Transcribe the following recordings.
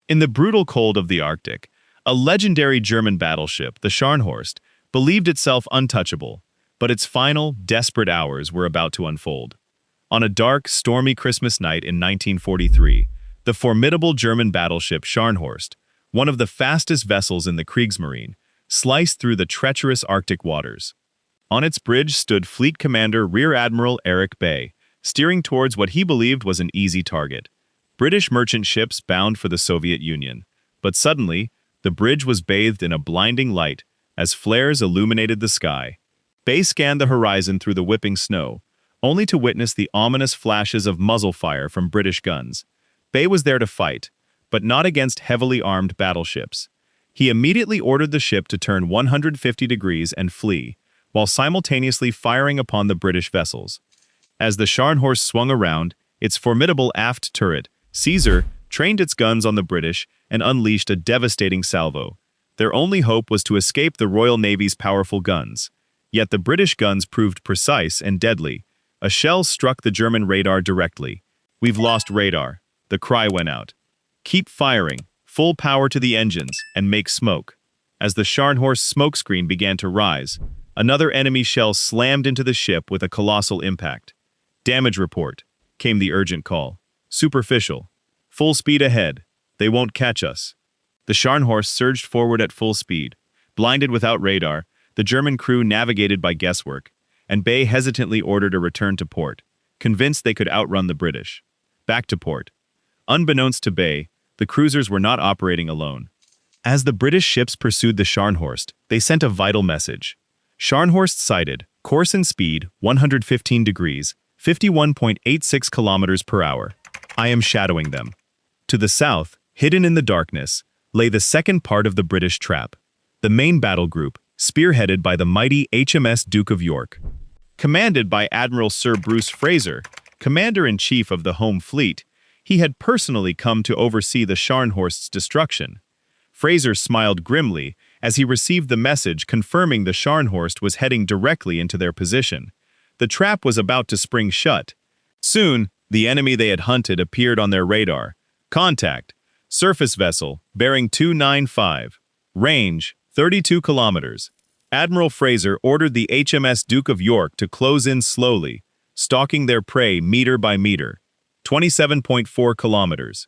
In the brutal cold of the Arctic, a legendary German battleship, the Scharnhorst, believed itself untouchable, but its final, desperate hours were about to unfold. On a dark, stormy Christmas night in 1943, the formidable German battleship Scharnhorst, one of the fastest vessels in the Kriegsmarine, sliced through the treacherous Arctic waters. On its bridge stood Fleet Commander Rear Admiral Bey, steering towards what he believed was an easy target: British merchant ships bound for the Soviet Union. But suddenly, the bridge was bathed in a blinding light as flares illuminated the sky. Bey scanned the horizon through the whipping snow, only to witness the ominous flashes of muzzle fire from British guns. Bey was there to fight, but not against heavily armed battleships. He immediately ordered the ship to turn 150 degrees and flee, while simultaneously firing upon the British vessels. As the Scharnhorst swung around, its formidable aft turret, Caesar, trained its guns on the British and unleashed a devastating salvo. Their only hope was to escape the Royal Navy's powerful guns. Yet the British guns proved precise and deadly. A shell struck the German radar directly. "We've lost radar." The cry went out. "Keep firing, full power to the engines, and make smoke." As the Scharnhorst smokescreen began to rise, another enemy shell slammed into the ship with a colossal impact. "Damage report," came the urgent call. "Superficial. Full speed ahead. They won't catch us." The Scharnhorst surged forward at full speed. Blinded without radar, the German crew navigated by guesswork, and Bey hesitantly ordered a return to port, convinced they could outrun the British. Back to port. Unbeknownst to Bey, the cruisers were not operating alone. As the British ships pursued the Scharnhorst, they sent a vital message. Scharnhorst sighted, course and speed, 115 degrees, 51.86 kilometers per hour. I am shadowing them. To the south, hidden in the darkness, lay the second part of the British trap, the main battle group, spearheaded by the mighty HMS Duke of York. Commanded by Admiral Sir Bruce Fraser, Commander-in-Chief of the Home Fleet, he had personally come to oversee the Scharnhorst's destruction. Fraser smiled grimly as he received the message confirming the Scharnhorst was heading directly into their position. The trap was about to spring shut. Soon, the enemy they had hunted appeared on their radar. Contact: surface vessel, bearing 295. Range, 32 kilometers. Admiral Fraser ordered the HMS Duke of York to close in slowly, stalking their prey meter by meter. 27.4 kilometers.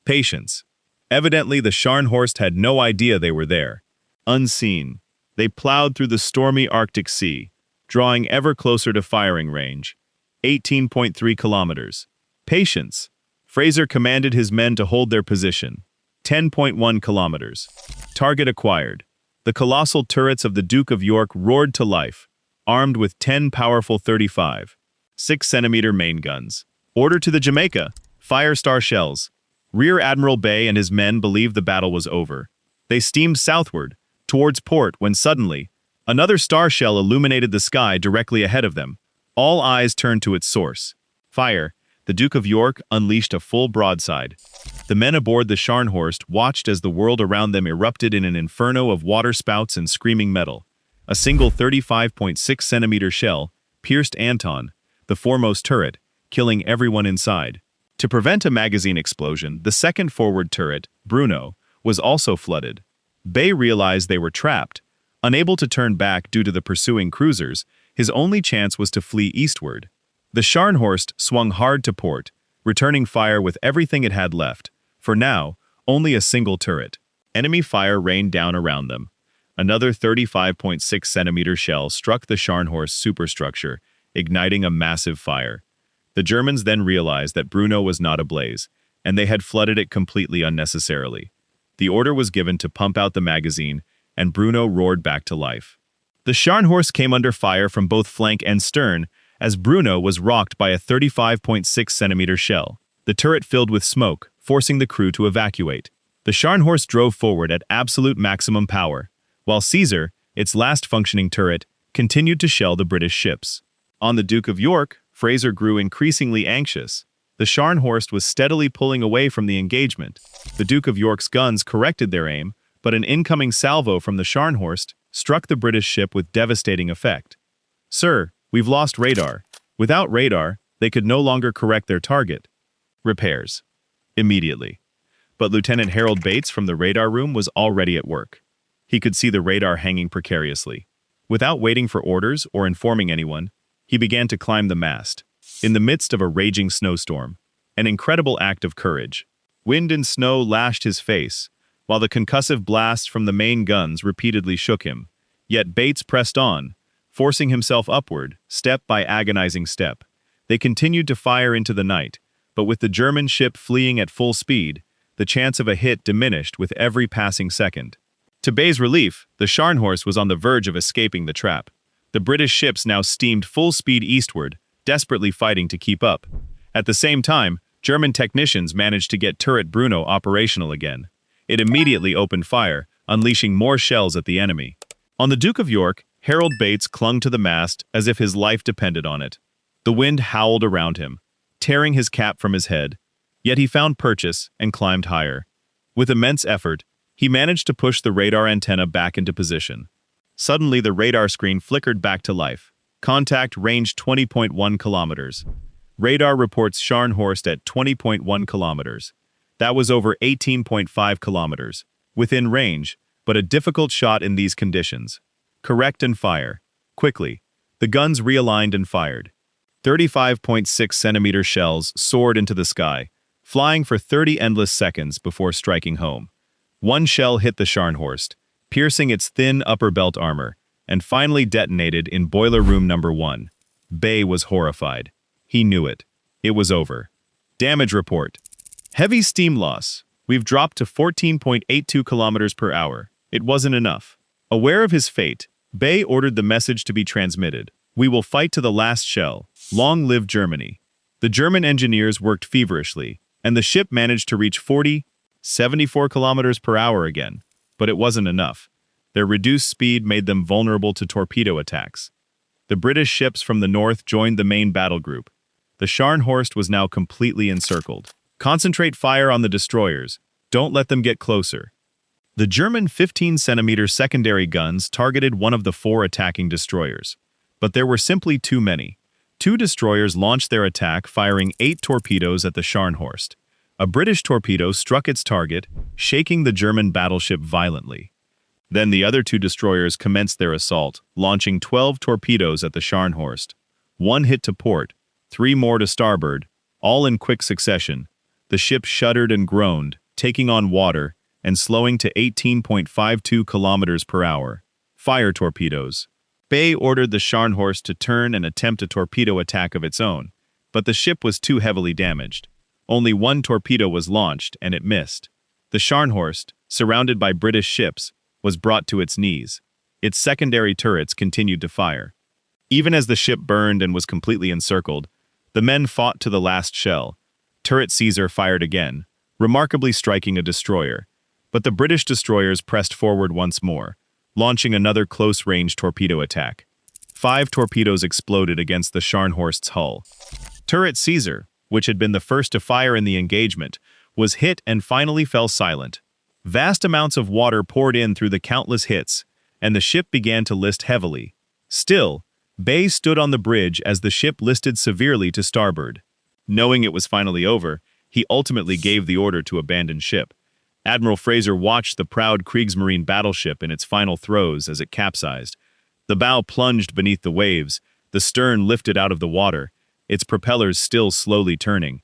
Patience. Evidently, the Scharnhorst had no idea they were there. Unseen, they plowed through the stormy Arctic Sea, drawing ever closer to firing range. 18.3 kilometers. Patience. Fraser commanded his men to hold their position. 10.1 kilometers. Target acquired. The colossal turrets of the Duke of York roared to life, armed with 10 powerful 35, 6-centimeter main guns. Order to the Jamaica, fire star shells. Rear Admiral Bey and his men believed the battle was over. They steamed southward, towards port, when suddenly, another star shell illuminated the sky directly ahead of them. All eyes turned to its source. Fire. The Duke of York unleashed a full broadside. The men aboard the Scharnhorst watched as the world around them erupted in an inferno of waterspouts and screaming metal. A single 35.6-centimeter shell pierced Anton, the foremost turret, killing everyone inside. To prevent a magazine explosion, the second forward turret, Bruno, was also flooded. Bey realized they were trapped. Unable to turn back due to the pursuing cruisers, his only chance was to flee eastward. The Scharnhorst swung hard to port, returning fire with everything it had left. For now, only a single turret. Enemy fire rained down around them. Another 35.6-centimeter shell struck the Scharnhorst superstructure, igniting a massive fire. The Germans then realized that Bruno was not ablaze, and they had flooded it completely unnecessarily. The order was given to pump out the magazine, and Bruno roared back to life. The Scharnhorst came under fire from both flank and stern, as Bruno was rocked by a 35.6-centimeter shell. The turret filled with smoke, forcing the crew to evacuate. The Scharnhorst drove forward at absolute maximum power, while Caesar, its last functioning turret, continued to shell the British ships. On the Duke of York, Fraser grew increasingly anxious. The Scharnhorst was steadily pulling away from the engagement. The Duke of York's guns corrected their aim, but an incoming salvo from the Scharnhorst struck the British ship with devastating effect. "Sir, we've lost radar." Without radar, they could no longer correct their target. Repairs. Immediately. But Lieutenant Harold Bates from the radar room was already at work. He could see the radar hanging precariously. Without waiting for orders or informing anyone, he began to climb the mast. In the midst of a raging snowstorm, an incredible act of courage. Wind and snow lashed his face, while the concussive blasts from the main guns repeatedly shook him. Yet Bates pressed on, forcing himself upward, step by agonizing step. They continued to fire into the night, but with the German ship fleeing at full speed, the chance of a hit diminished with every passing second. To Bey's relief, the Scharnhorst was on the verge of escaping the trap. The British ships now steamed full speed eastward, desperately fighting to keep up. At the same time, German technicians managed to get turret Bruno operational again. It immediately opened fire, unleashing more shells at the enemy. On the Duke of York, Harold Bates clung to the mast as if his life depended on it. The wind howled around him, tearing his cap from his head, yet he found purchase and climbed higher. With immense effort, he managed to push the radar antenna back into position. Suddenly, the radar screen flickered back to life. Contact range 20.1 kilometers. Radar reports Scharnhorst at 20.1 kilometers. That was over 18.5 kilometers. Within range, but a difficult shot in these conditions. Correct and fire. Quickly, the guns realigned and fired. 35.6 centimeter shells soared into the sky, flying for 30 endless seconds before striking home. One shell hit the Scharnhorst, piercing its thin upper belt armor, and finally detonated in boiler room number 1. Bey was horrified. He knew it. It was over. Damage report. Heavy steam loss. We've dropped to 14.82 kilometers per hour. It wasn't enough. Aware of his fate, Bey ordered the message to be transmitted. We will fight to the last shell. Long live Germany. The German engineers worked feverishly, and the ship managed to reach 74 kilometers per hour again. But it wasn't enough. Their reduced speed made them vulnerable to torpedo attacks. The British ships from the north joined the main battle group. The Scharnhorst was now completely encircled. Concentrate fire on the destroyers. Don't let them get closer. The German 15-centimeter secondary guns targeted one of the 4 attacking destroyers. But there were simply too many. 2 destroyers launched their attack, firing 8 torpedoes at the Scharnhorst. A British torpedo struck its target, shaking the German battleship violently. Then the other 2 destroyers commenced their assault, launching 12 torpedoes at the Scharnhorst. 1 hit to port, 3 more to starboard, all in quick succession. The ship shuddered and groaned, taking on water and slowing to 18.52 kilometers per hour. Fire torpedoes. Bey ordered the Scharnhorst to turn and attempt a torpedo attack of its own, but the ship was too heavily damaged. Only 1 torpedo was launched, and it missed. The Scharnhorst, surrounded by British ships, was brought to its knees. Its secondary turrets continued to fire. Even as the ship burned and was completely encircled, the men fought to the last shell. Turret Caesar fired again, remarkably striking a destroyer. But the British destroyers pressed forward once more, launching another close-range torpedo attack. 5 torpedoes exploded against the Scharnhorst's hull. Turret Caesar, which had been the first to fire in the engagement, was hit and finally fell silent. Vast amounts of water poured in through the countless hits, and the ship began to list heavily. Still, Bey stood on the bridge as the ship listed severely to starboard. Knowing it was finally over, he ultimately gave the order to abandon ship. Admiral Fraser watched the proud Kriegsmarine battleship in its final throes as it capsized. The bow plunged beneath the waves, the stern lifted out of the water, its propellers still slowly turning.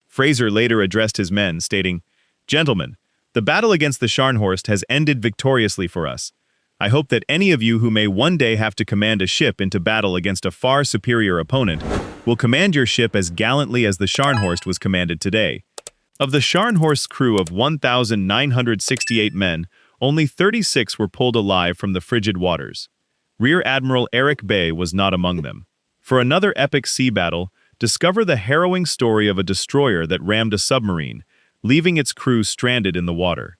Fraser later addressed his men, stating, "Gentlemen, the battle against the Scharnhorst has ended victoriously for us. I hope that any of you who may one day have to command a ship into battle against a far superior opponent will command your ship as gallantly as the Scharnhorst was commanded today." Of the Scharnhorst's crew of 1,968 men, only 36 were pulled alive from the frigid waters. Rear Admiral Bey was not among them. For another epic sea battle, discover the harrowing story of a destroyer that rammed a submarine, leaving its crew stranded in the water.